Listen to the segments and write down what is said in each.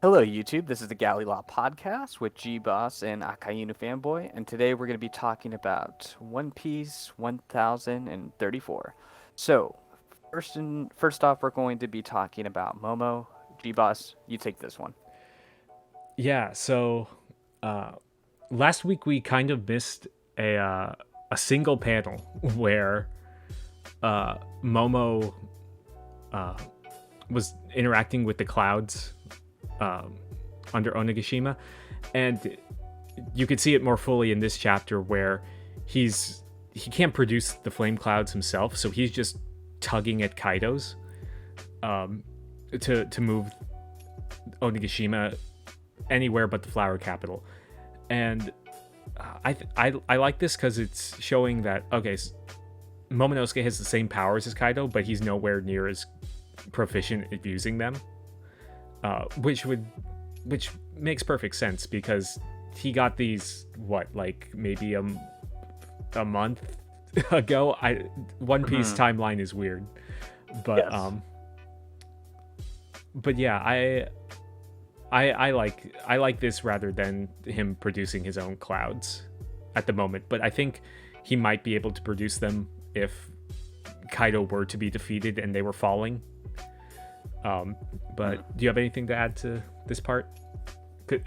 Hello, YouTube. This is the Galley La Podcast with Geboss and Akainu Fanboy, and today we're going to be talking about One Piece 1034. So, first off, we're going to be talking about Momo. Gboss, you take this one. Yeah, so uh, last week we kind of missed a single panel where Momo uh, was interacting with the clouds um, under Onigashima, and you could see it more fully in this chapter where he can't produce the flame clouds himself, so he's just tugging at Kaido's um, to move Onigashima anywhere but the flower capital. And I like this because it's showing that Momonosuke has the same powers as Kaido, but he's nowhere near as proficient at using them, which makes perfect sense because he got these maybe a month ago. One Piece timeline is weird, but Yes. but yeah, I like this rather than him producing his own clouds at the moment. But I think he might be able to produce them if Kaido were to be defeated and they were falling. But do you have anything to add to this part?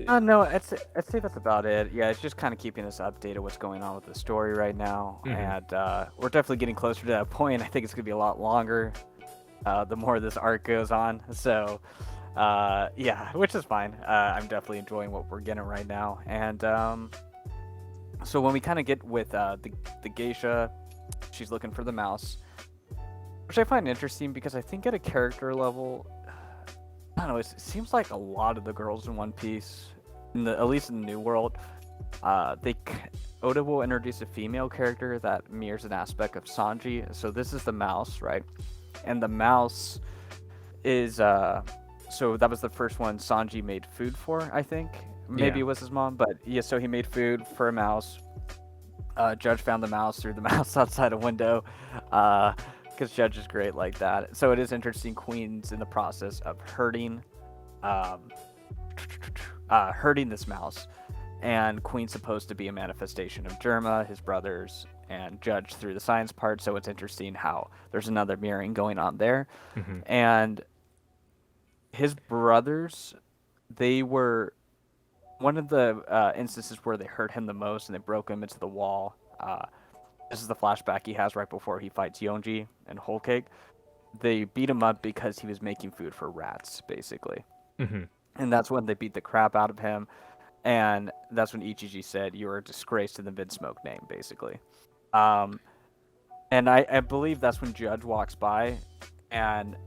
No, I'd say that's about it. Yeah, it's just kind of keeping us updated what's going on with the story right now, Mhm. and we're definitely getting closer to that point. I think it's going to be a lot longer the more this arc goes on. So, yeah, which is fine. I'm definitely enjoying what we're getting right now. And so when we kind of get with the geisha, she's looking for the mouse, which I find interesting because I think at a character level, I don't know, it seems like a lot of the girls in One Piece, at least in the New World, Oda will introduce a female character that mirrors an aspect of Sanji. So this is the mouse, right? And the mouse is so that was the first one Sanji made food for, I think. Maybe Yeah. it was his mom, but yeah, so he made food for a mouse. Judge found the mouse, threw the mouse outside a window, because Judge is great like that. So it is interesting. Queen's in the process of um, hurting this mouse, and Queen's supposed to be a manifestation of Germa, his brothers, and Judge through the science part. So it's interesting how there's another mirroring going on there, Hmm. and his brothers, they were one of the instances where they hurt him the most and they broke him into the wall. This is the flashback he has right before he fights Yonji and Whole Cake. They beat him up because he was making food for rats, basically. Hmm. And that's when they beat the crap out of him. And that's when Ichiji said, "You're a disgrace to the Vinsmoke name," basically. Um, and I believe that's when Judge walks by, and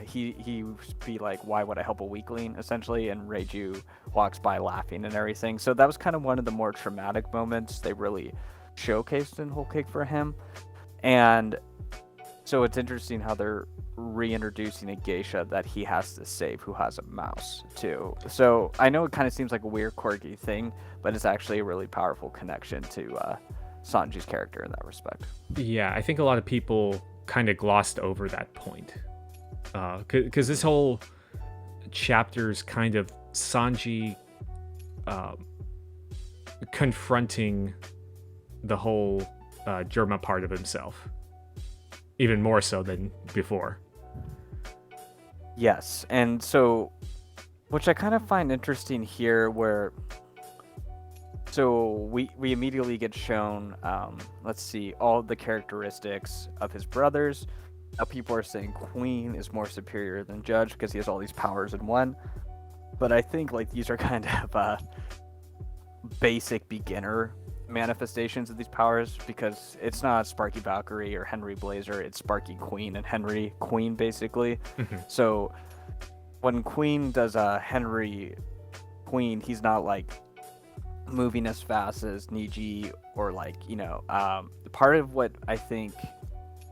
he be like, "Why would I help a weakling?" essentially, and Reiju walks by laughing and everything. So that was kind of one of the more traumatic moments they really showcased in Whole Cake for him. And so it's interesting how they're reintroducing a geisha that he has to save who has a mouse too. So I know it kind of seems like a weird, quirky thing, but it's actually a really powerful connection to Sanji's character in that respect. Yeah, I think a lot of people kind of glossed over that point because this whole chapter is kind of Sanji uh, confronting the whole Germa part of himself, even more so than before. Yes, and so which I kind of find interesting here, where so we immediately get shown, let's see, all the characteristics of his brothers. Now people are saying Queen is more superior than Judge because he has all these powers in one. But I think like these are kind of basic beginner manifestations of these powers, because it's not Sparky Valkyrie or Henry Blazer, it's Sparky Queen and Henry Queen basically. Mhm. So when Queen does a Henry Queen, he's not like moving as fast as Niji, or like, part of what I think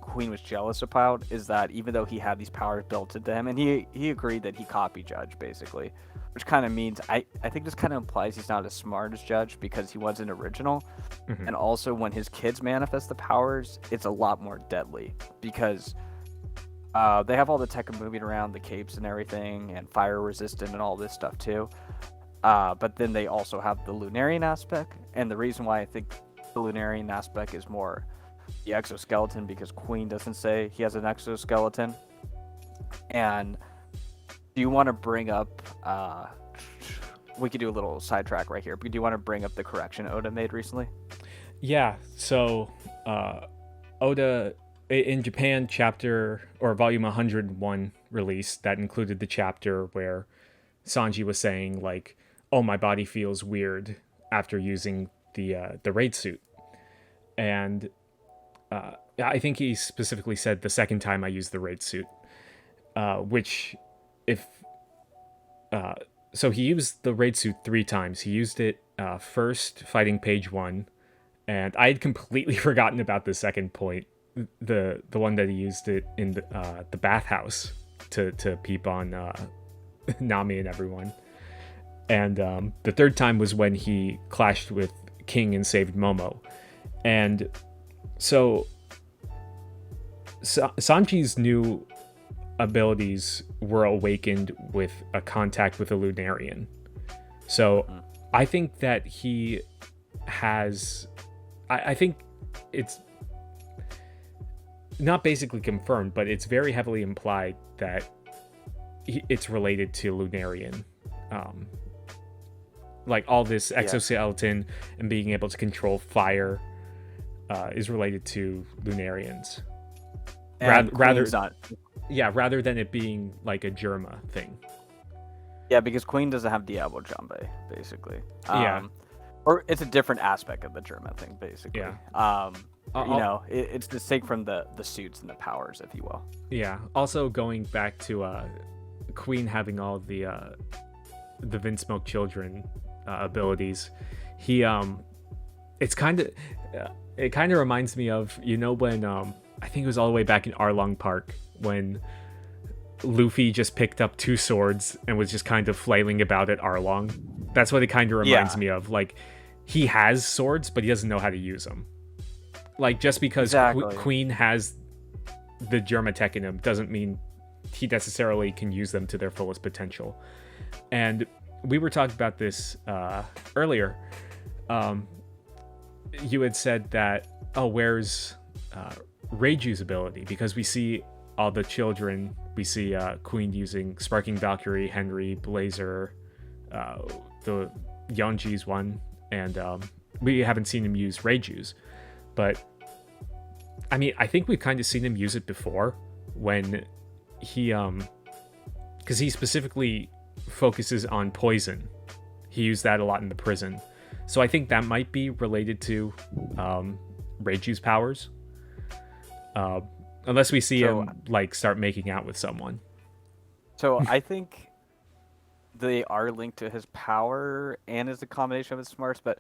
Queen was jealous about is that even though he had these powers built into him, and he agreed that he copied Judge basically, which kind of means I think this kind of implies he's not as smart as Judge because he wasn't original. Mhm. And also when his kids manifest the powers, it's a lot more deadly because They have all the tech moving around, the capes and everything, and fire resistant and all this stuff too. But then they also have the Lunarian aspect, and the reason why I think the Lunarian aspect is more the exoskeleton, because Queen doesn't say he has an exoskeleton. And do you want to bring up? We could do a little sidetrack right here. But do you want to bring up the correction Oda made recently? Yeah. So Oda in Japan, chapter or volume 101 release that included the chapter where Sanji was saying like, "Oh, my body feels weird after using the raid suit," and I think he specifically said the second time I used the raid suit, which if so he used the raid suit 3 times. He used it first fighting page 1, and I had completely forgotten about the second point, the one that he used it in the bathhouse to peep on Nami and everyone. And the third time was when he clashed with King and saved Momo. And so Sanji's new abilities were awakened with a contact with a Lunarian. So I think that he has... I think it's not basically confirmed, but it's very heavily implied that it's related to Lunarian. Like all this exoskeleton and being able to control fire is related to Lunarians. Rather than it being like a Germa thing. Yeah, because Queen doesn't have Diablo Jambe, basically. Yeah. Or it's a different aspect of the Germa thing, basically. Yeah. It's distinct from the suits and the powers, if you will. Yeah. Also, going back to Queen having all the Vinsmoke children abilities, he it kind of reminds me of, you know, when I think it was all the way back in Arlong Park when Luffy just picked up 2 swords and was just kind of flailing about at Arlong. That's what it kind of reminds me of. Like, he has swords, but he doesn't know how to use them. Like, just because Queen has the Germa tech in him doesn't mean he necessarily can use them to their fullest potential. And we were talking about this earlier. You had said that, where's Reiju's ability? Because we see all the children. We see Queen using Sparking Valkyrie, Henry, Blazer, the Yonji's one, and we haven't seen him use Reiju's. But I mean, I think we've kind of seen him use it before when he because he specifically focuses on poison. He used that a lot in the prison. So I think that might be related to Reiju's powers. Unless we see him like start making out with someone. So I think they are linked to his power and is a combination of his smarts, but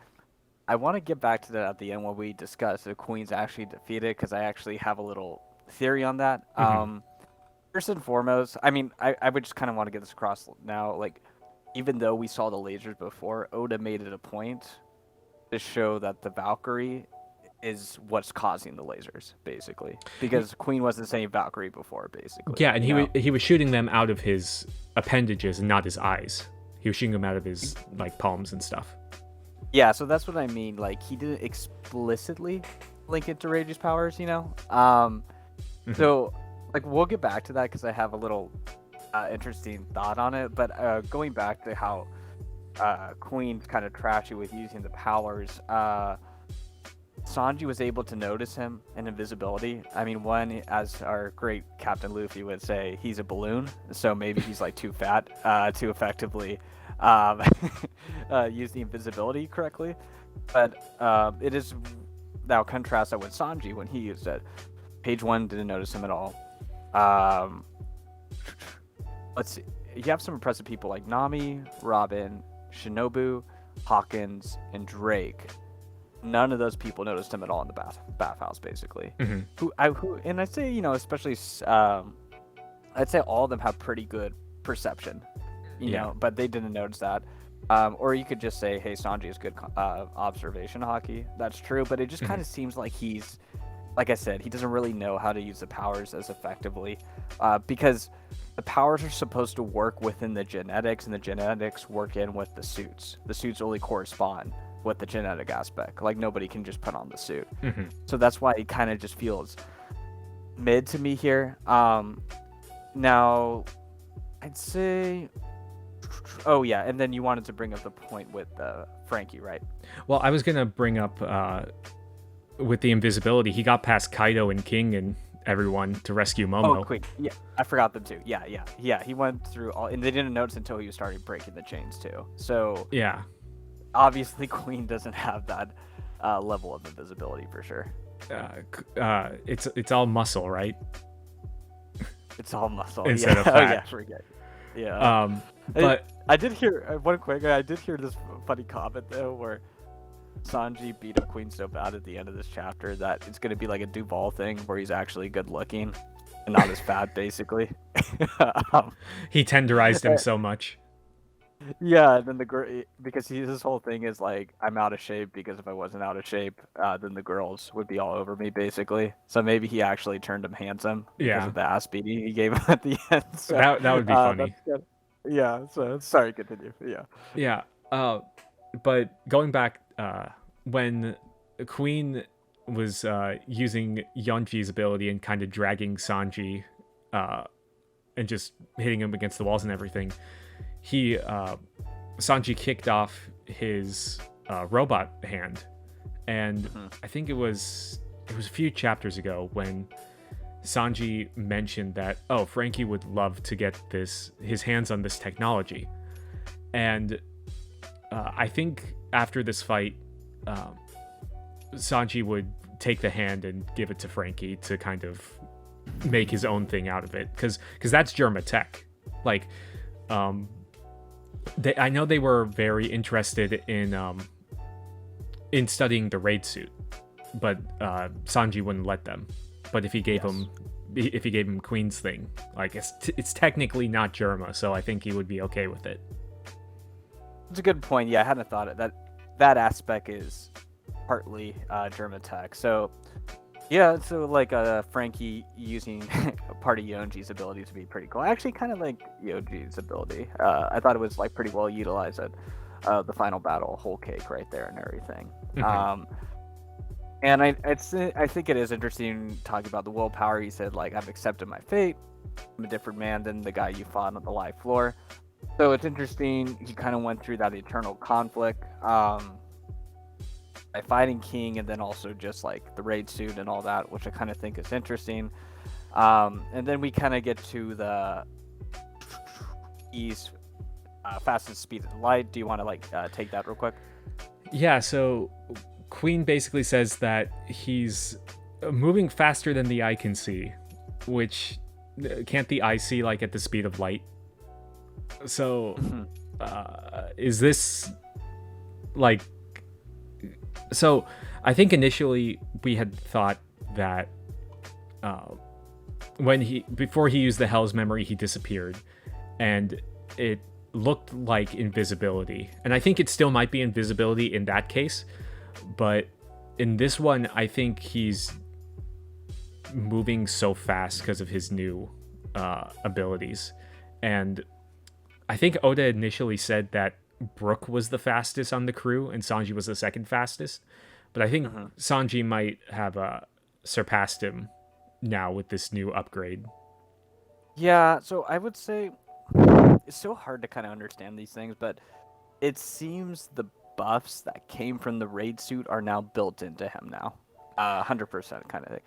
I want to get back to that at the end when we discuss if Queen's actually defeated, because I actually have a little theory on that. First and foremost, I mean, I would just kind of want to get this across now. Like, even though we saw the lasers before, Oda made it a point to show that the Valkyrie is what's causing the lasers, basically, because Queen wasn't saying Valkyrie before, basically. Yeah, and he was shooting them out of his appendages and not his eyes. He was shooting them out of his like palms and stuff. Yeah, so that's what I mean. Like, he didn't explicitly link it to Reiju's powers, you know. So like, we'll get back to that because I have a little interesting thought on it. But going back to how Queen's kind of trashy with using the powers. Sanji was able to notice him in invisibility. I mean, one, as our great Captain Luffy would say, he's a balloon, so maybe he's like too fat to effectively use the invisibility correctly. But it is now contrast that with Sanji when he used it. Page 1 didn't notice him at all. Let's see. You have some impressive people like Nami, Robin, Shinobu, Hawkins, and Drake. None of those people noticed him at all in the bathhouse, basically. And I'd say, you know, especially, I'd say all of them have pretty good perception, you know, but they didn't notice that. Or you could just say, hey, Sanji is good observation hockey. That's true, but it just kind of seems like he's like I said, he doesn't really know how to use the powers as effectively, because the powers are supposed to work within the genetics, and the genetics work in with the suits. The suits only correspond with the genetic aspect. Like, nobody can just put on the suit. So that's why it kind of just feels mid to me here. Now, I'd say... Oh, yeah, and then you wanted to bring up the point with Frankie, right? Well, I was going to bring up with the invisibility, he got past Kaido and King and everyone to rescue Momo. Oh, quick. Yeah, I forgot them too. Yeah, he went through all... And they didn't notice until he started breaking the chains, too. So, yeah. Obviously, Queen doesn't have that level of invisibility, for sure. It's all muscle, right? It's all muscle. Instead of fat. Oh, yeah, forget. Yeah. But I did hear I did hear this funny comment though, where Sanji beat up Queen so bad at the end of this chapter that it's gonna be like a Duval thing where he's actually good looking and not as fat, basically. He tenderized him so much. Yeah, and then because his whole thing is like, I'm out of shape because if I wasn't out of shape, then the girls would be all over me, basically. So maybe he actually turned him handsome because of the ass beating he gave him at the end. So, that would be funny. Yeah. So sorry, continue. Yeah. Yeah. But going back, when Queen was using Yeonji's ability and kind of dragging Sanji, and just hitting him against the walls and everything. Sanji kicked off his robot hand, and I think it was a few chapters ago when Sanji mentioned that, Frankie would love to get his hands on this technology, and I think after this fight, Sanji would take the hand and give it to Frankie to kind of make his own thing out of it, because that's Germa tech, like. I know they were very interested in studying the raid suit, but Sanji wouldn't let them. But if he gave him Queen's thing, like it's technically not Germa, so I think he would be okay with it. It's a good point. Yeah, I hadn't thought of that. That aspect is partly Germa tech. So yeah, so like Frankie using part of Yonji's ability to be pretty cool. I actually kind of like Yonji's ability. I thought it was like pretty well utilized at the final battle, whole cake right there and everything. And I think it is interesting talking about the willpower. He said, like, I've accepted my fate. I'm a different man than the guy you fought on the live floor. So it's interesting. He kind of went through that eternal conflict. By fighting King, and then also just like the raid suit and all that, which I kind of think is interesting. And then we kind of get to the fastest speed of light. Do you want to take that real quick? Yeah, so Queen basically says that he's moving faster than the eye can see, which can't the eye see like at the speed of light? So is this like... So I think initially we had thought that before he used the Hell's Memory, he disappeared, and it looked like invisibility. And I think it still might be invisibility in that case, but in this one, I think he's moving so fast because of his new abilities. And I think Oda initially said that Brook was the fastest on the crew and Sanji was the second fastest, but I think Sanji might have surpassed him now with this new upgrade. Yeah, so I would say it's so hard to kind of understand these things, but it seems the buffs that came from the raid suit are now built into him now, 100% kind of thing.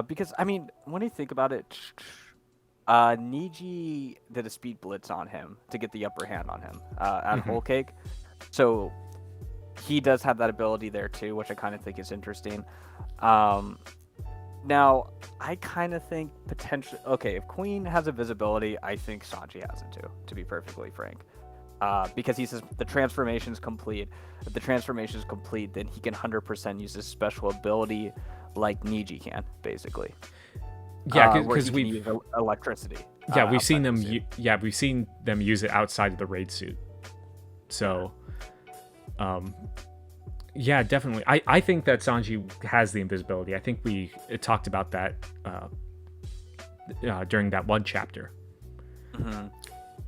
Because I mean, when you think about it, Niji did a speed blitz on him to get the upper hand on him at Whole Cake. So he does have that ability there too, which I kind of think is interesting. Now, I kind of think potentially... Okay, if Queen has a visibility, I think Sanji has it too, to be perfectly frank. Because he says the transformation is complete. If the transformation is complete, then he can 100% use his special ability like Niji can, basically. Yeah, because we use electricity. Yeah, we've seen them. We've seen them use it outside of the raid suit. So, Yeah, definitely. I think that Sanji has the invisibility. I think we talked about that during that one chapter. Hmm.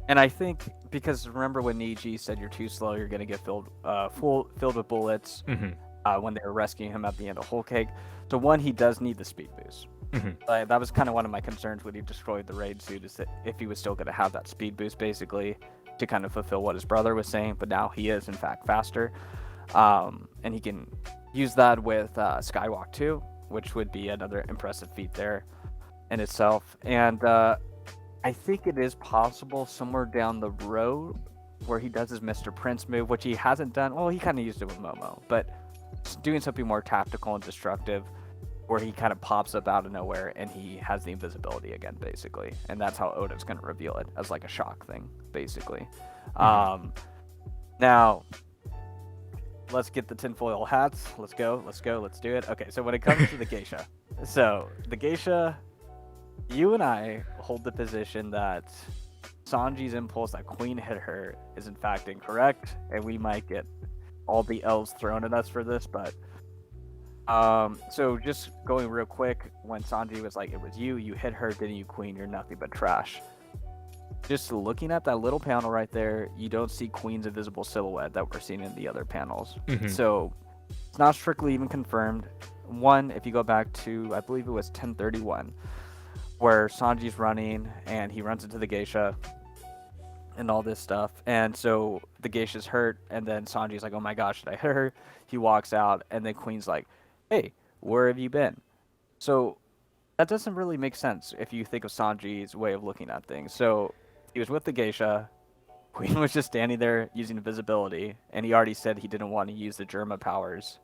And I think because remember when Niji said you're too slow, you're gonna get filled with bullets when they were rescuing him at the end of Whole Cake. So one, he does need the speed boost. That was kind of one of my concerns when he destroyed the raid suit, is that if he was still going to have that speed boost basically to kind of fulfill what his brother was saying, but now he is in fact faster, and he can use that with Skywalk too, which would be another impressive feat there in itself. And I think it is possible somewhere down the road where he does his Mr. Prince move, which he hasn't done. Well, he kind of used it with Momo, but doing something more tactical and destructive, where he kind of pops up out of nowhere and he has the invisibility again, basically. And that's how Oda's going to reveal it, as like a shock thing, basically. Now, let's get the tinfoil hats. Let's go, let's do it. Okay, so when it comes to the geisha. So, the geisha, you and I hold the position that Sanji's impulse that Queen hit her is in fact incorrect, and we might get all the L's thrown at us for this, but so just going real quick, when Sanji was like, it was you hit her, didn't you, Queen? You're nothing but trash. Just looking at that little panel right there, you don't see Queen's invisible silhouette that we're seeing in the other panels. So it's not strictly even confirmed. One, if you go back to, I believe it was 1031, where Sanji's running and he runs into the geisha and all this stuff, and so the geisha's hurt, and then Sanji's like, oh my gosh, did I hit her? He walks out, and then Queen's like, hey, where have you been? So that doesn't really make sense if you think of Sanji's way of looking at things. So he was with the geisha, Queen was just standing there using invisibility, and he already said he didn't want to use the Germa powers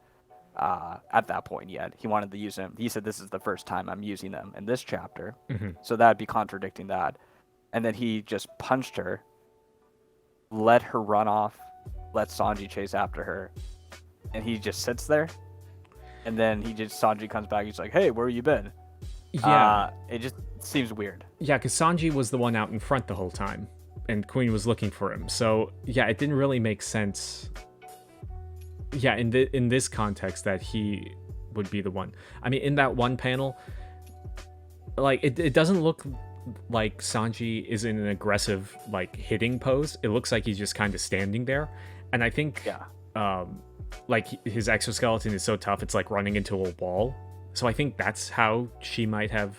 at that point yet. He wanted to use them. He said, this is the first time I'm using them in this chapter. So that'd be contradicting that. And then he just punched her, let her run off, let Sanji chase after her, and he just sits there. And then Sanji comes back, he's like, hey, where have you been? Yeah. It just seems weird. Yeah, because Sanji was the one out in front the whole time, and Queen was looking for him. So, yeah, it didn't really make sense. Yeah, in this context that he would be the one. I mean, in that one panel, like, it doesn't look like Sanji is in an aggressive, like, hitting pose. It looks like he's just kind of standing there. And I think... like his exoskeleton is so tough, it's like running into a wall. So I think that's how she might have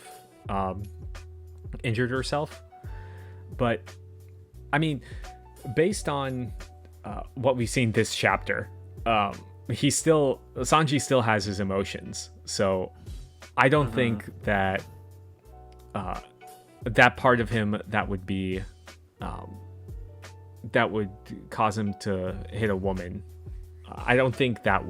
injured herself. But I mean, based on what we've seen this chapter, Sanji still has his emotions. So I don't think that that part of him that would be that would cause him to hit a woman, I don't think that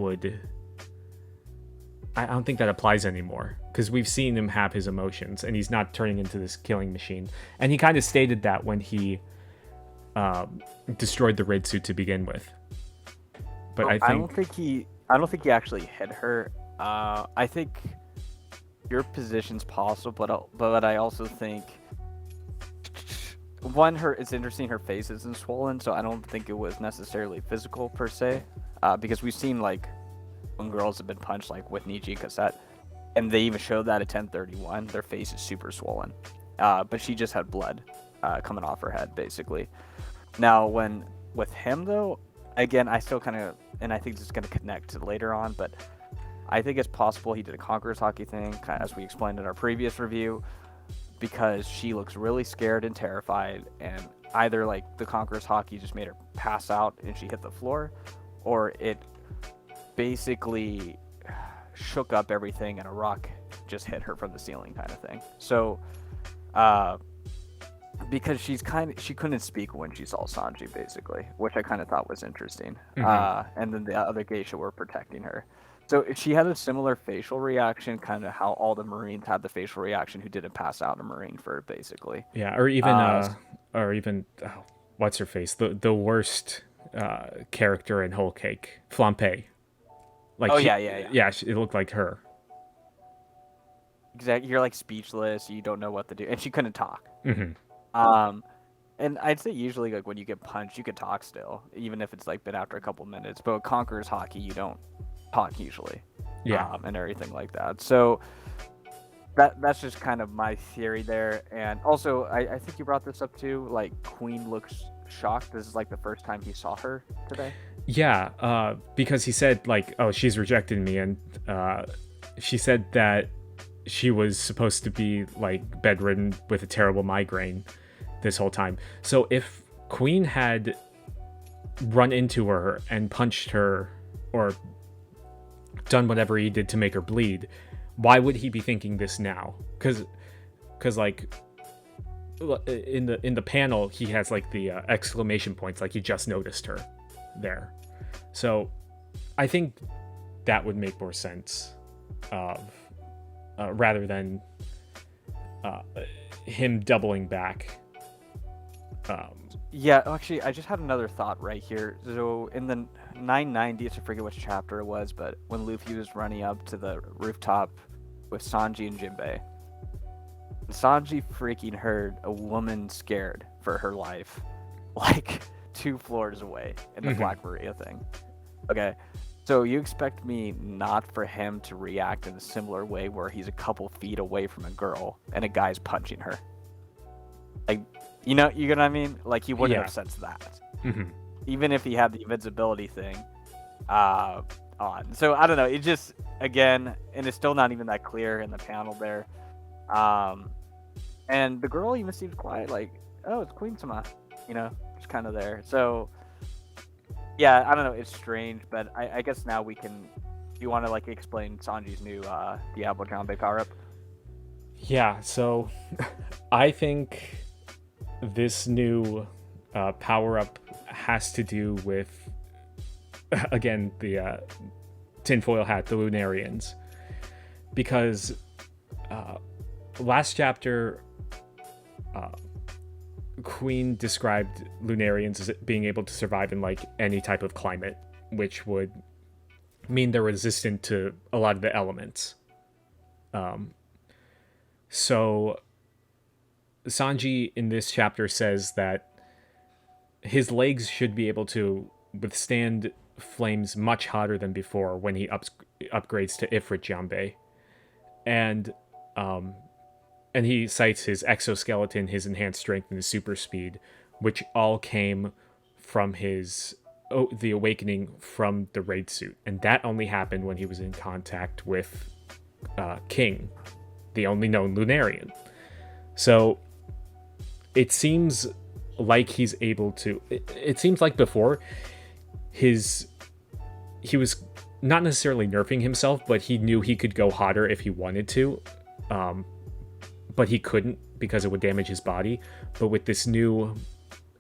applies anymore, because we've seen him have his emotions and he's not turning into this killing machine. And he kind of stated that when he destroyed the raid suit to begin with. But I don't think he actually hit her. I think your position's possible, but I also think it's interesting her face isn't swollen, so I don't think it was necessarily physical per se. Because we've seen, like, when girls have been punched, like with Niji and Cassette, and they even showed that at 1031, their face is super swollen. But she just had blood coming off her head, basically. Now, with him, though, again, I still kind of, and I think this is going to connect to later on, but I think it's possible he did a Conqueror's Haki thing, kind of as we explained in our previous review, because she looks really scared and terrified, and either, like, the Conqueror's Haki just made her pass out and she hit the floor, or it basically shook up everything and a rock just hit her from the ceiling, kind of thing. So, because she couldn't speak when she saw Sanji, basically, which I kind of thought was interesting. And then the other geisha were protecting her. So she had a similar facial reaction, kind of how all the Marines had the facial reaction who didn't pass out a Marine for, basically. Yeah, or even what's her face? The worst character in Whole Cake, Flampe. Like, yeah, it looked like her. Exactly, you're like speechless. You don't know what to do, and she couldn't talk. And I'd say usually, like, when you get punched, you can talk still, even if it's like been after a couple minutes. But with Conqueror's Haki, you don't talk usually. Yeah. And everything like that. So that's just kind of my theory there. And also, I think you brought this up too. Like, Queen looks shocked. This is like the first time he saw her today. Yeah, because he said, like, oh, she's rejected me, and she said that she was supposed to be, like, bedridden with a terrible migraine this whole time. So if Queen had run into her and punched her or done whatever he did to make her bleed, why would he be thinking this now? Because like, in the panel, he has, like, the exclamation points, like he just noticed her there. So I think that would make more sense of rather than him doubling back. Yeah, actually, I just had another thought right here. So in the 990s, I forget which chapter it was, but when Luffy was running up to the rooftop with Sanji and Jinbei, Sanji freaking heard a woman scared for her life, like 2 floors away in the Black Maria thing. Okay, so you expect me not for him to react in a similar way where he's a couple feet away from a girl and a guy's punching her? Like, you know what I mean? Like, he wouldn't have sensed that. Even if he had the invincibility thing on. So, I don't know. It just, again, and it's still not even that clear in the panel there. And the girl even seems quiet, like, oh, it's Queen-sama, just kind of there. So, yeah, I don't know. It's strange, but I guess now we can. Do you want to, like, explain Sanji's new Diablo Jambe power-up? Yeah, so I think this new power-up has to do with, again, the tinfoil hat, the Lunarians. Because last chapter, Queen described Lunarians as being able to survive in, like, any type of climate, which would mean they're resistant to a lot of the elements. So Sanji in this chapter says that his legs should be able to withstand flames much hotter than before when he upgrades to Ifrit Jambe. And he cites his exoskeleton, his enhanced strength, and his super speed, which all came from the awakening from the raid suit. And that only happened when he was in contact with King, the only known Lunarian. So it seems like he's able to... It seems like before, he was not necessarily nerfing himself, but he knew he could go hotter if he wanted to. But he couldn't because it would damage his body. But with this new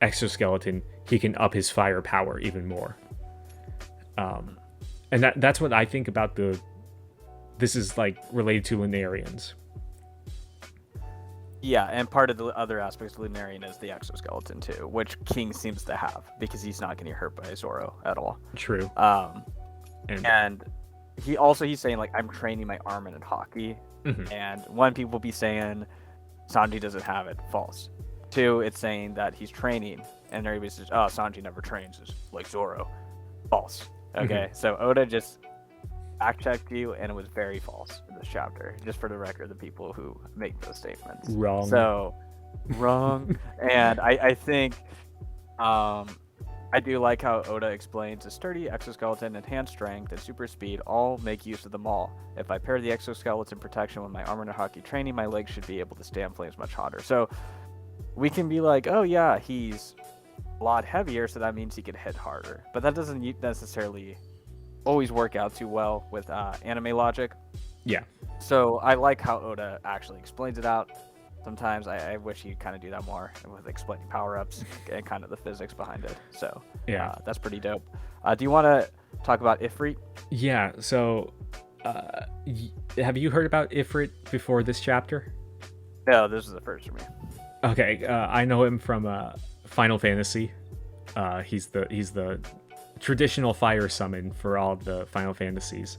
exoskeleton, he can up his firepower even more. And that's what I think about this is, like, related to Lunarians. Yeah, and part of the other aspects of Lunarian is the exoskeleton too, which King seems to have because he's not getting hurt by Zoro at all. True. And he's saying, like, I'm training my armor in Haki. And one, people be saying Sanji doesn't have it. False. 2, it's saying that he's training, and everybody says, oh, Sanji never trains, it's like Zoro. False. Okay, so Oda just fact-checked you, and it was very false in this chapter. Just for the record, the people who make those statements. Wrong. So, wrong. And I think I do like how Oda explains a sturdy exoskeleton, enhanced strength, and super speed all make use of them all. If I pair the exoskeleton protection with my armor and Haki training, my legs should be able to stand flames much hotter. So we can be like, oh yeah, he's a lot heavier, so that means he can hit harder. But that doesn't necessarily always work out too well with anime logic. Yeah. So I like how Oda actually explains it out. Sometimes I wish he'd kind of do that more with explaining power-ups and kind of the physics behind it. So yeah, that's pretty dope. Do you want to talk about Ifrit? Yeah, so have you heard about Ifrit before this chapter? No, this is the first for me. Okay, I know him from Final Fantasy. He's the traditional fire summon for all of the Final Fantasies,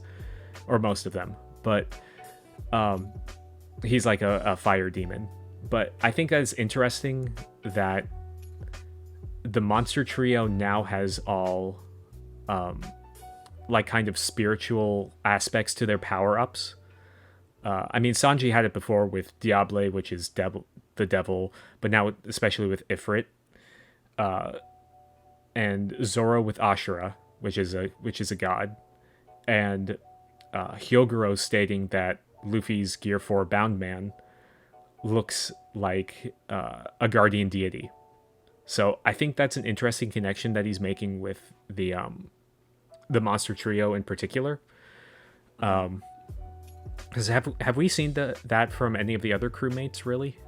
or most of them. But he's like a fire demon. But I think that's interesting that the monster trio now has all like kind of spiritual aspects to their power-ups. I mean, Sanji had it before with Diable, which is the devil, but now especially with Ifrit, and Zoro with Ashura, which is a god, and Hyogoro stating that Luffy's Gear 4 bound man looks like a guardian deity. So I think that's an interesting connection that he's making with the monster trio in particular. Because have we seen that from any of the other crewmates, really?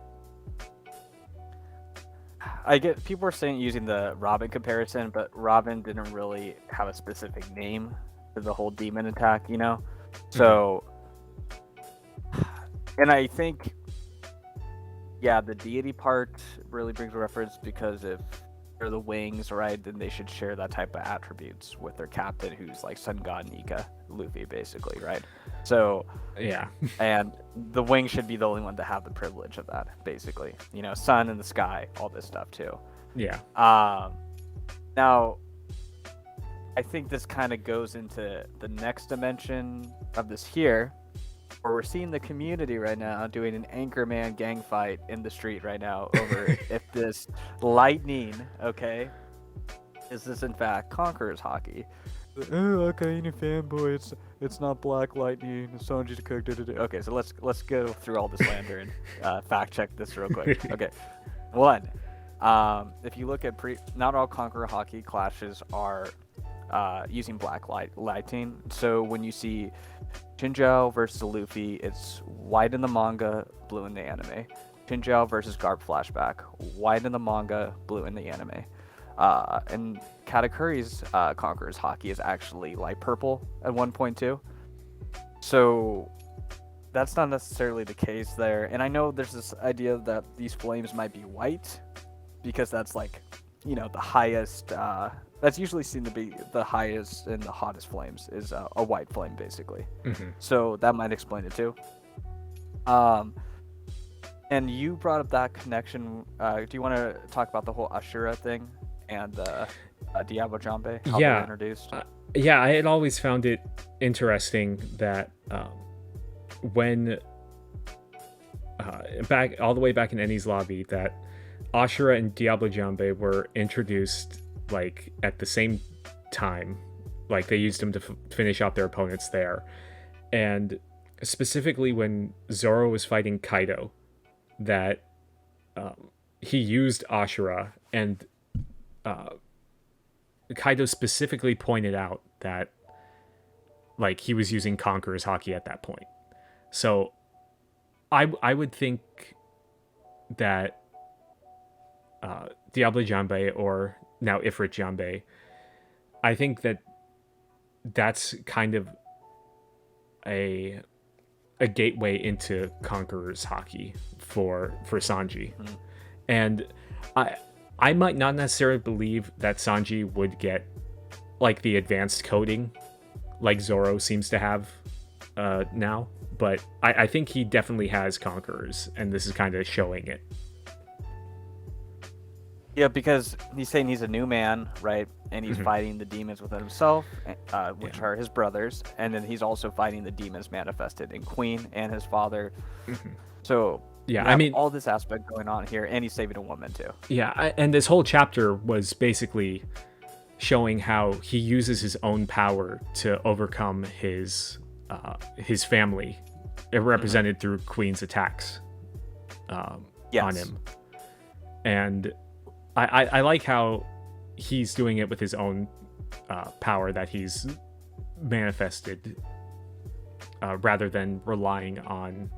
I get people are saying using the Robin comparison, but Robin didn't really have a specific name for the whole demon attack, you know? So, and I think, yeah, the deity part really brings a reference, because if they're the wings, right, then they should share that type of attributes with their captain, who's like Sun God Nika, Luffy, basically, right? So, yeah. And the wing should be the only one to have the privilege of that, basically. You know, sun in the sky, all this stuff too. Yeah. Now, I think this kind of goes into the next dimension of this here, where we're seeing the community right now doing an Anchorman gang fight in the street right now over if this lightning, okay, is this in fact Conqueror's Haki? Oh, Akainu Fanboy, it's not Black Lightning, Sanji Conqueror. Okay, so let's go through all the slander and fact check this real quick. Okay, one, if you look at not all Conqueror Haki clashes are using Black Lightning. So when you see Chinjiao versus Luffy, it's white in the manga, blue in the anime. Chinjiao versus Garp Flashback, white in the manga, blue in the anime. And Katakuri's Conqueror's Haki is actually light purple at 1.2. So that's not necessarily the case there. And I know there's this idea that these flames might be white, because that's like, you know, the highest, that's usually seen to be the highest and the hottest flames is a white flame, basically. Mm-hmm. So that might explain it too. And you brought up that connection. Do you want to talk about the whole Ashura thing and Diabo Jambe, how they were introduced? Yeah, I had always found it interesting that when back all the way back in Eni's lobby, that Ashura and Diablo Jambe were introduced like at the same time. Like they used them to finish off their opponents there. And specifically when Zoro was fighting Kaido, that he used Ashura, and Kaido specifically pointed out that like he was using Conqueror's Haki at that point. So I would think that Diablo Jambe, or now Ifrit Jambe, I think that that's kind of a gateway into Conqueror's Haki for Sanji. Mm-hmm. And I might not necessarily believe that Sanji would get like the advanced coding like Zoro seems to have now, but I think he definitely has Conquerors, and this is kind of showing it. Yeah, because he's saying he's a new man, right? And he's fighting the demons within himself, which are his brothers. And then he's also fighting the demons manifested in Queen and his father. Mm-hmm. So, yeah, I mean, all this aspect going on here, and he's saving a woman too. Yeah, and this whole chapter was basically showing how he uses his own power to overcome his family, represented through Queen's attacks on him. And I like how he's doing it with his own power that he's manifested, rather than relying on.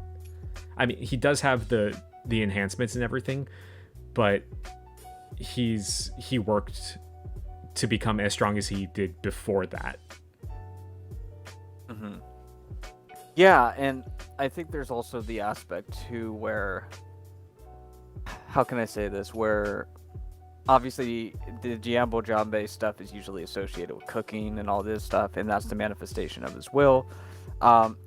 I mean, he does have the enhancements and everything, but he worked to become as strong as he did before that. Mm-hmm. Yeah, and I think there's also the aspect too where, how can I say this, where obviously the Diabo Jambe stuff is usually associated with cooking and all this stuff, and that's the manifestation of his will.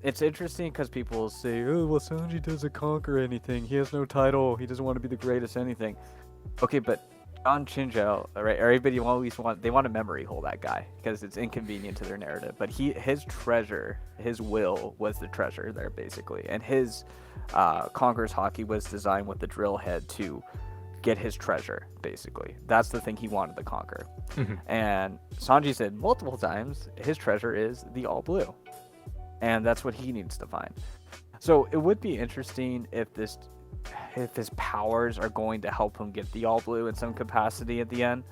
It's interesting because people will say, oh, well, Sanji doesn't conquer anything. He has no title. He doesn't want to be the greatest anything. Okay, but John Chinjo, right? Everybody they want to memory hole that guy because it's inconvenient to their narrative. But his treasure, his will was the treasure there basically, and his Conqueror's Haki was designed with the drill head to get his treasure basically. That's the thing he wanted to conquer. And Sanji said multiple times his treasure is the all blue, and that's what he needs to find. So it would be interesting if his powers are going to help him get the all blue in some capacity at the end.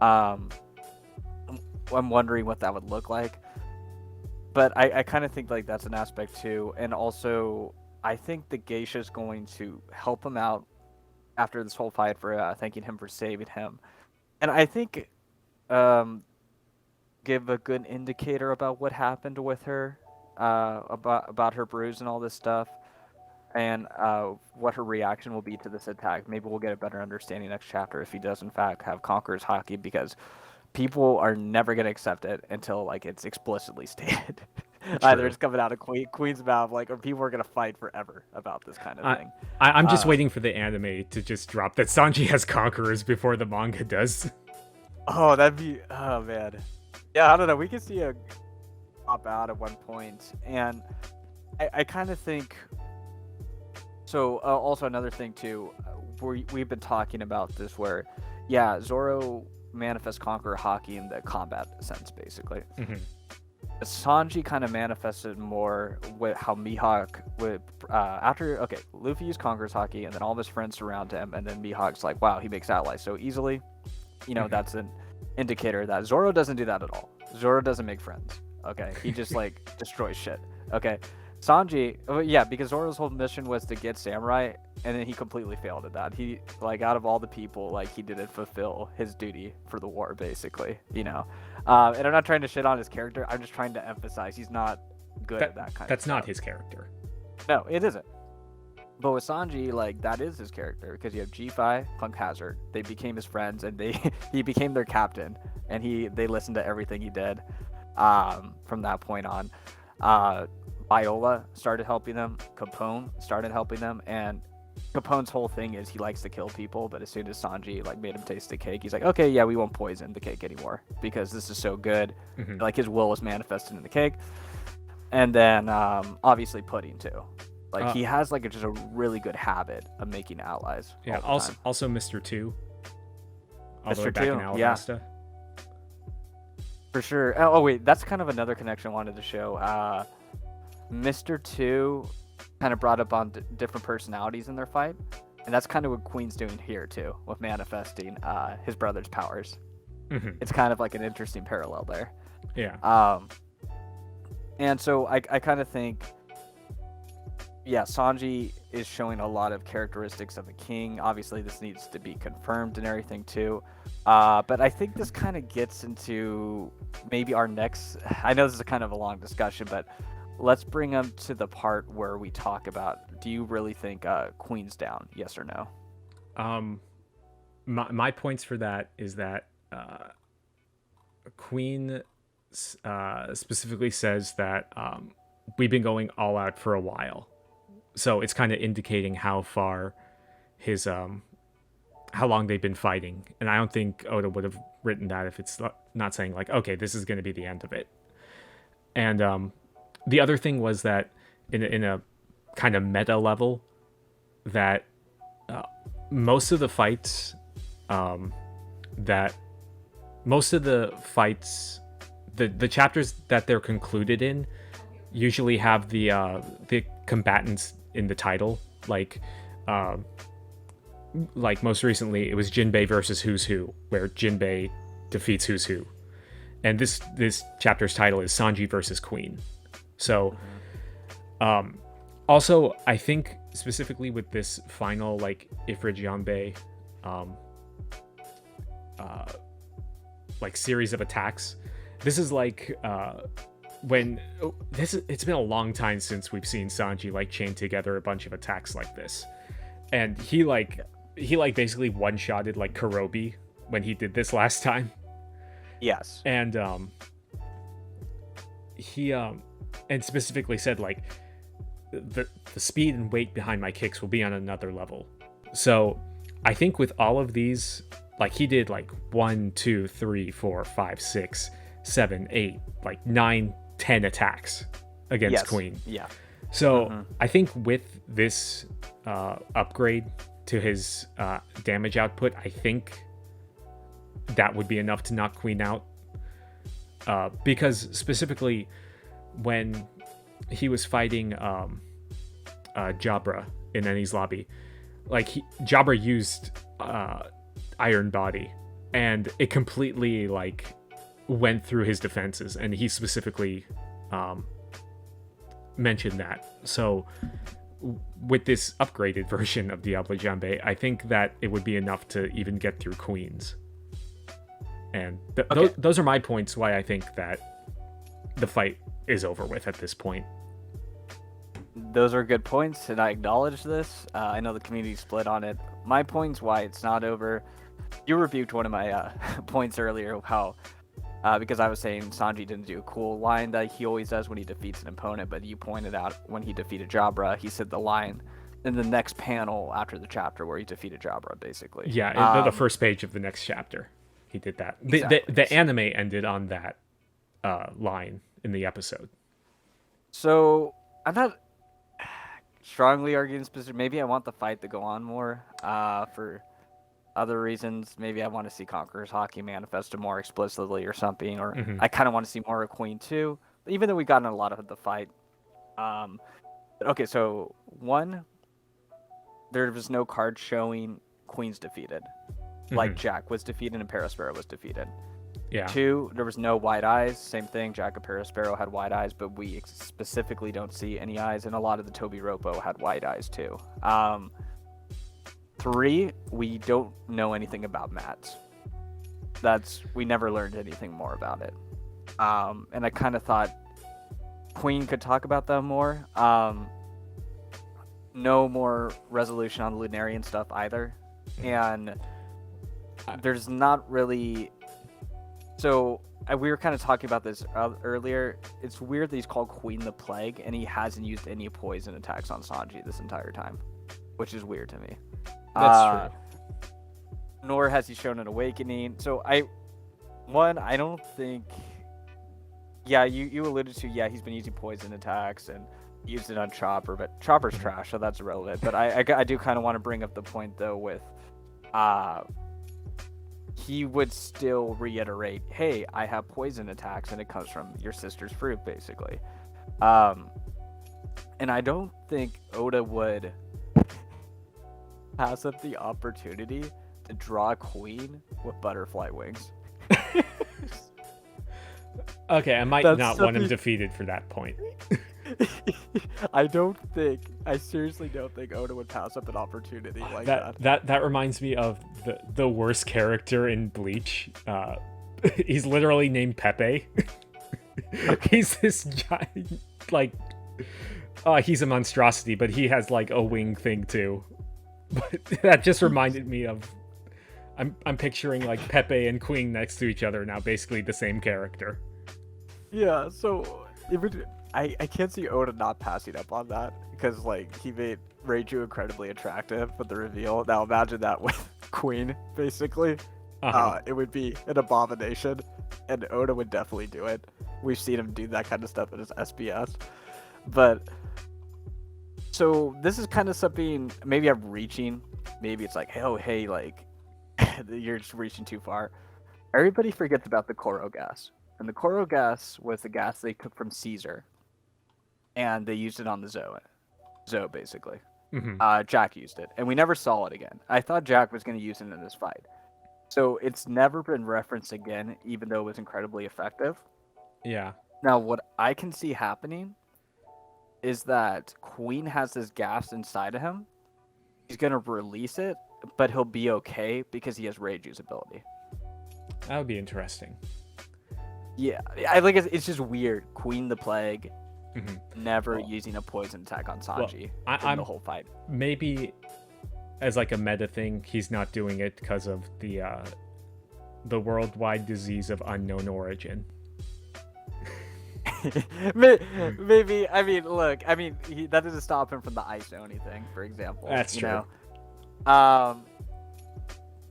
I'm wondering what that would look like. But I kind of think like that's an aspect too. And also, I think the geisha's going to help him out after this whole fight for thanking him for saving him. And I think give a good indicator about what happened with her, about her bruise and all this stuff. And what her reaction will be to this attack. Maybe we'll get a better understanding next chapter if he does in fact have Conqueror's Haki, because people are never going to accept it until like it's explicitly stated. Either it's coming out of Queen's mouth, like, or people are going to fight forever about this kind of thing. I'm just waiting for the anime to just drop that Sanji has conquerors before the manga does. Oh, man. Yeah, I don't know. We could see a pop out at one point, and I kind of think. So also another thing too, we've been talking about this where, yeah, Zoro manifests Conqueror Haki in the combat sense basically. Sanji kind of manifested more with how Mihawk would Luffy used Conqueror's Haki and then all of his friends surround him, and then Mihawk's like, wow, he makes allies so easily. That's an indicator that Zoro doesn't do that at all. Zoro doesn't make friends. Okay, he just like destroys shit. Okay. Sanji, because Zoro's whole mission was to get samurai, and then he completely failed at that. He, like, out of all the people, like, he didn't fulfill his duty for the war, basically, And I'm not trying to shit on his character. I'm just trying to emphasize he's not good at that kind of stuff. That's not his character. No, it isn't. But with Sanji, like, that is his character, because you have G5, Punk Hazard. They became his friends, and he became their captain, and they listened to everything he did from that point on. Viola started helping them. Capone started helping them, and Capone's whole thing is he likes to kill people, but as soon as Sanji like made him taste the cake, he's like, okay, yeah, we won't poison the cake anymore because this is so good. Like his will was manifested in the cake. And then obviously pudding too. Like he has like just a really good habit of making allies. Yeah. Also Mr. 2. All the way Mr. back 2, in Alabasta. For sure. Oh wait, that's kind of another connection I wanted to show. Mr. 2 kind of brought up on different personalities in their fight, and that's kind of what Queen's doing here too, with manifesting his brother's powers. It's kind of like an interesting parallel there. Yeah. And so I kind of think, yeah, Sanji is showing a lot of characteristics of a king. Obviously, this needs to be confirmed and everything too. But I think this kind of gets into maybe our next. I know this is kind of a long discussion, but let's bring them to the part where we talk about, do you really think Queen's down? Yes or no? My points for that is that Queen specifically says that we've been going all out for a while. So it's kind of indicating how far how long they've been fighting. And I don't think Oda would have written that if it's not saying like, okay, this is going to be the end of it. And the other thing was that in a kind of meta level, that most of the fights, the chapters that they're concluded in usually have the combatants in the title. Like most recently, it was Jinbei versus Who's Who, where Jinbei defeats Who's Who. And this chapter's title is Sanji versus Queen. So, also, I think specifically with this final, like, Ifrit like, series of attacks, this is like, it's been a long time since we've seen Sanji, like, chain together a bunch of attacks like this. And he basically one-shotted, like, Kurobi when he did this last time. Yes. And, he specifically said, like, the speed and weight behind my kicks will be on another level. So I think with all of these like he did like 1, 2, 3, 4, 5, 6, 7, 8, like 9, 10 attacks against Queen. Yeah. So I think with this upgrade to his damage output, I think that would be enough to knock Queen out. Because specifically when he was fighting Jabra in Eni's lobby, like Jabra used Iron Body, and it completely like went through his defenses, and he specifically mentioned that. So with this upgraded version of Diablo Jambe, I think that it would be enough to even get through Queens. And those are my points why I think that the fight is over with at this point. Those are good points, and I acknowledge this. I know the community split on it. My points why it's not over. You rebuked one of my points earlier, how because I was saying Sanji didn't do a cool line that he always does when he defeats an opponent, but you pointed out when he defeated Jabra, he said the line in the next panel after the chapter where he defeated Jabra, basically. Yeah, the first page of the next chapter. He did that. Exactly. The anime ended on that line in the episode. So I'm not strongly arguing specific. Maybe I want the fight to go on more for other reasons. Maybe I want to see Conqueror's Haki manifested more explicitly or something. Or I kind of want to see more of Queen too. Even though we got in a lot of the fight. Okay, so one, there was no card showing Queen's defeated. Like Jack was defeated and Parasparrow was defeated. Yeah. 2, there was no white eyes. Same thing. Jack and Parasparrow had white eyes, but we specifically don't see any eyes, and a lot of the Tobi Roppo had white eyes too. 3, we don't know anything about mats. We never learned anything more about it. And I kind of thought Queen could talk about that more. No more resolution on the Lunarian stuff either. And there's not really... So, we were kind of talking about this earlier. It's weird that he's called Queen the Plague, and he hasn't used any poison attacks on Sanji this entire time, which is weird to me. That's true. Nor has he shown an awakening. So, I don't think... Yeah, you alluded to, he's been using poison attacks and used it on Chopper, but Chopper's trash, so that's irrelevant. But I do kind of want to bring up the point, though, with... he would still reiterate, hey, I have poison attacks, and it comes from your sister's fruit, basically. And I don't think Oda would pass up the opportunity to draw Queen with butterfly wings. Okay, I might not want him defeated for that point. I seriously don't think Oda would pass up an opportunity like that. That reminds me of the worst character in Bleach. He's literally named Pepe. He's this giant, like, he's a monstrosity, but he has like a wing thing too. But that just reminded me of, I'm picturing like Pepe and Queen next to each other now, basically the same character. Yeah, so I can't see Oda not passing up on that, because like he made Reiju incredibly attractive with the reveal. Now imagine that with Queen, basically. It would be an abomination, and Oda would definitely do it. We've seen him do that kind of stuff in his SBS. But so this is kind of something, maybe I'm reaching. Maybe it's like, hey, like you're just reaching too far. Everybody forgets about the Koro gas. And the Koro gas was the gas they took from Caesar, and they used it on the Zoe, basically. Jack used it, and we never saw it again. I thought Jack was going to use it in this fight. So it's never been referenced again, even though it was incredibly effective. Yeah. Now, what I can see happening is that Queen has this gas inside of him. He's going to release it, but he'll be okay because he has Reiju's ability. That would be interesting. Yeah, I think it's just weird. Queen the Plague, never using a poison attack on Sanji in the whole fight. Maybe as like a meta thing, he's not doing it because of the worldwide disease of unknown origin. Maybe. I mean, look. I mean, that doesn't stop him from the ice Oni thing, for example. That's true. Know?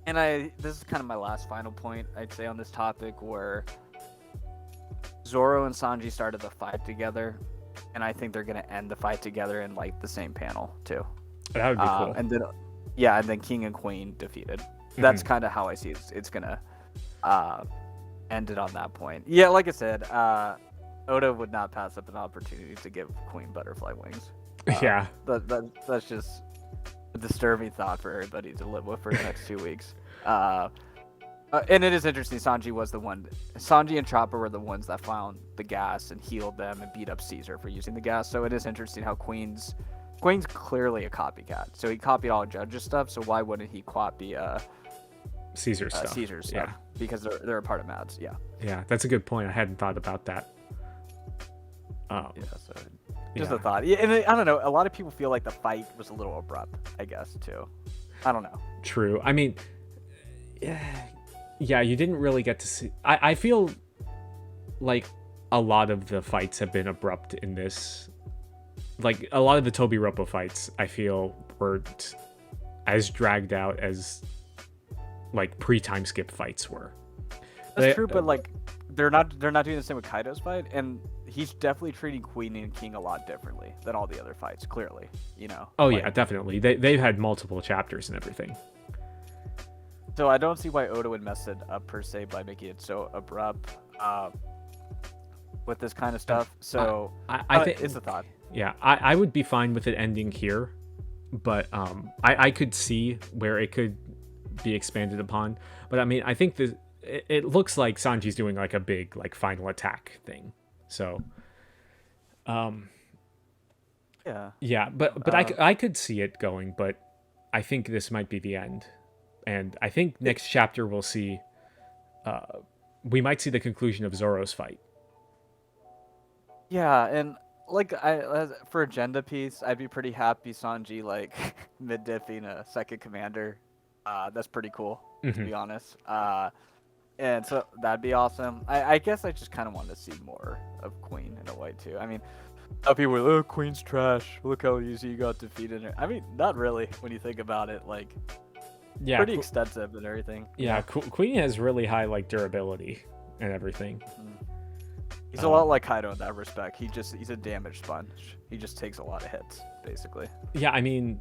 And this is kind of my last final point, I'd say, on this topic, where Zoro and Sanji started the fight together, and I think they're gonna end the fight together in like the same panel too. That would be cool. And then King and Queen defeated. That's kind of how I see it's gonna end it on that point. Yeah, like I said, Oda would not pass up an opportunity to give Queen butterfly wings. Yeah. That's just a disturbing thought for everybody to live with for the next 2 weeks. And it is interesting. Sanji and Chopper were the ones that found the gas and healed them and beat up Caesar for using the gas. So it is interesting how Queen's clearly a copycat. So he copied all Judge's stuff. So why wouldn't he copy Caesar's stuff? Caesar's stuff, because they're a part of Mads. Yeah. Yeah, that's a good point. I hadn't thought about that. So just a thought. Yeah, and I don't know. A lot of people feel like the fight was a little abrupt, I guess, too. I don't know. True. I mean, yeah, you didn't really get to see. I feel like a lot of the fights have been abrupt in this. Like, a lot of the Tobi-Roppo fights, I feel, weren't as dragged out as, like, pre-time skip fights were. That's true, but, like, they're not doing the same with Kaido's fight, and he's definitely treating Queen and King a lot differently than all the other fights, clearly, you know? Oh, like, yeah, definitely. They've had multiple chapters and everything. So I don't see why Oda would mess it up, per se, by making it so abrupt with this kind of stuff. So I think it's a thought. Yeah, I would be fine with it ending here, but I could see where it could be expanded upon. But I mean, I think it looks like Sanji's doing like a big like final attack thing. So, yeah, but I could see it going, but I think this might be the end, and I think next chapter we'll see, we might see the conclusion of Zoro's fight. Yeah, and like for agenda piece, I'd be pretty happy Sanji like mid-diffing a second commander. That's pretty cool, to be honest. And so that'd be awesome. I guess I just kind of want to see more of Queen in a way too. I mean, people were, oh, Queen's trash. Look how easy you got defeated. I mean, not really when you think about it. Like, yeah, pretty extensive and everything. Yeah, Queen has really high like durability and everything. He's a lot like Kaido in that respect. He's a damage sponge. He just takes a lot of hits, basically. Yeah, I mean,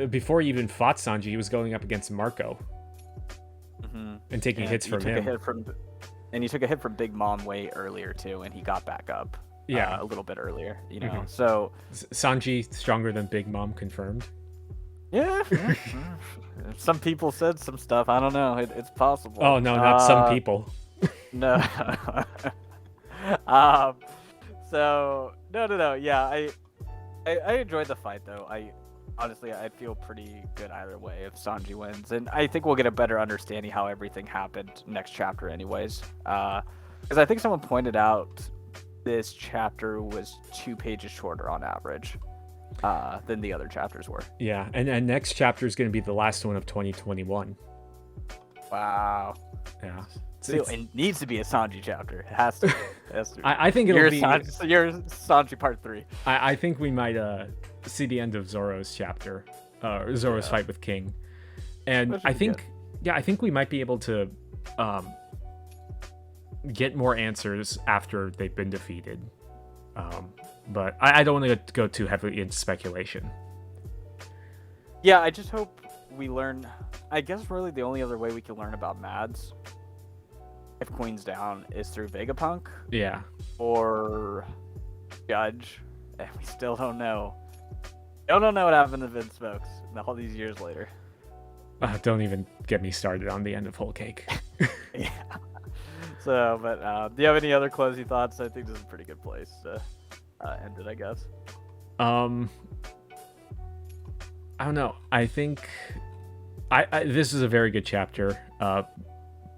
before he even fought Sanji, he was going up against Marco. And taking hits from him. And he took a hit from Big Mom way earlier too, and he got back up. Yeah, a little bit earlier, you know. So Sanji stronger than Big Mom confirmed. Yeah. Some people said some stuff. I don't know. It's possible. Oh no, not some people. No. So no. Yeah, I enjoyed the fight though. Honestly, I'd feel pretty good either way if Sanji wins, and I think we'll get a better understanding how everything happened next chapter, anyways. Because I think someone pointed out this chapter was 2 pages shorter on average than the other chapters were. Yeah, and next chapter is going to be the last one of 2021. Wow. Yeah. It needs to be a Sanji chapter. It has to. I think it'll be. You're Sanji part 3. I think we might see the end of Zoro's chapter, Zoro's fight with King, and I think we might be able to get more answers after they've been defeated. But I don't want to go too heavily into speculation. Yeah, I just hope we learn. I guess really the only other way we can learn about Mads, if Queen's down, is through Vegapunk. Yeah. Or Judge. And we still don't know. Don't know what happened to Vince Smokes all these years later. Don't even get me started on the end of Whole Cake. Yeah. So, but do you have any other closing thoughts? I think this is a pretty good place to end it, I guess. I don't know. I think this is a very good chapter.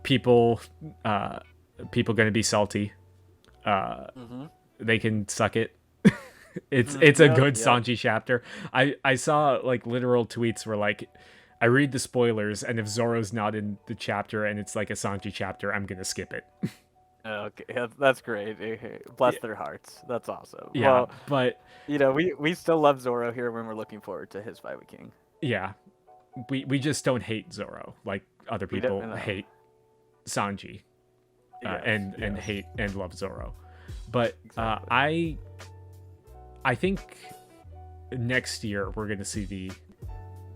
People going to be salty. They can suck it. It's a good Sanji chapter. I saw like literal tweets where like, I read the spoilers, and if Zoro's not in the chapter and it's like a Sanji chapter, I'm gonna skip it. Okay, that's great. Bless their hearts. That's awesome. Yeah, well, but you know, we still love Zoro here when we're looking forward to his fight with King. Yeah, we just don't hate Zoro like other people hate Sanji, and hate and love Zoro. But I think next year we're gonna see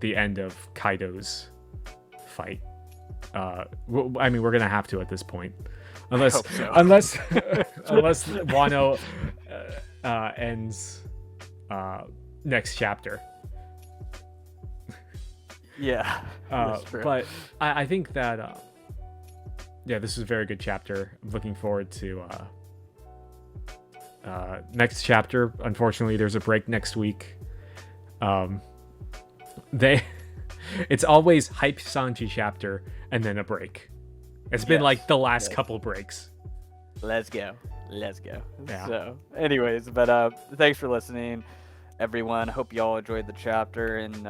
the end of Kaido's fight. I mean, we're gonna have to at this point, unless Wano ends next chapter. Yeah, but I think that this is a very good chapter. I'm looking forward to next chapter. Unfortunately, there's a break next week. It's always hype Sanji chapter and then a break. It's been like the last couple breaks. Let's go. Yeah. So, anyways, but thanks for listening, everyone. Hope you all enjoyed the chapter and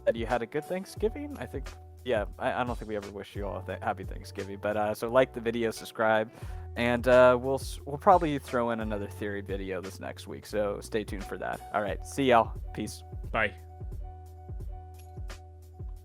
that you had a good Thanksgiving. I think, I don't think we ever wish you all a happy Thanksgiving. But so like the video, subscribe, and we'll probably throw in another theory video this next week. So stay tuned for that. All right, see y'all. Peace. Bye.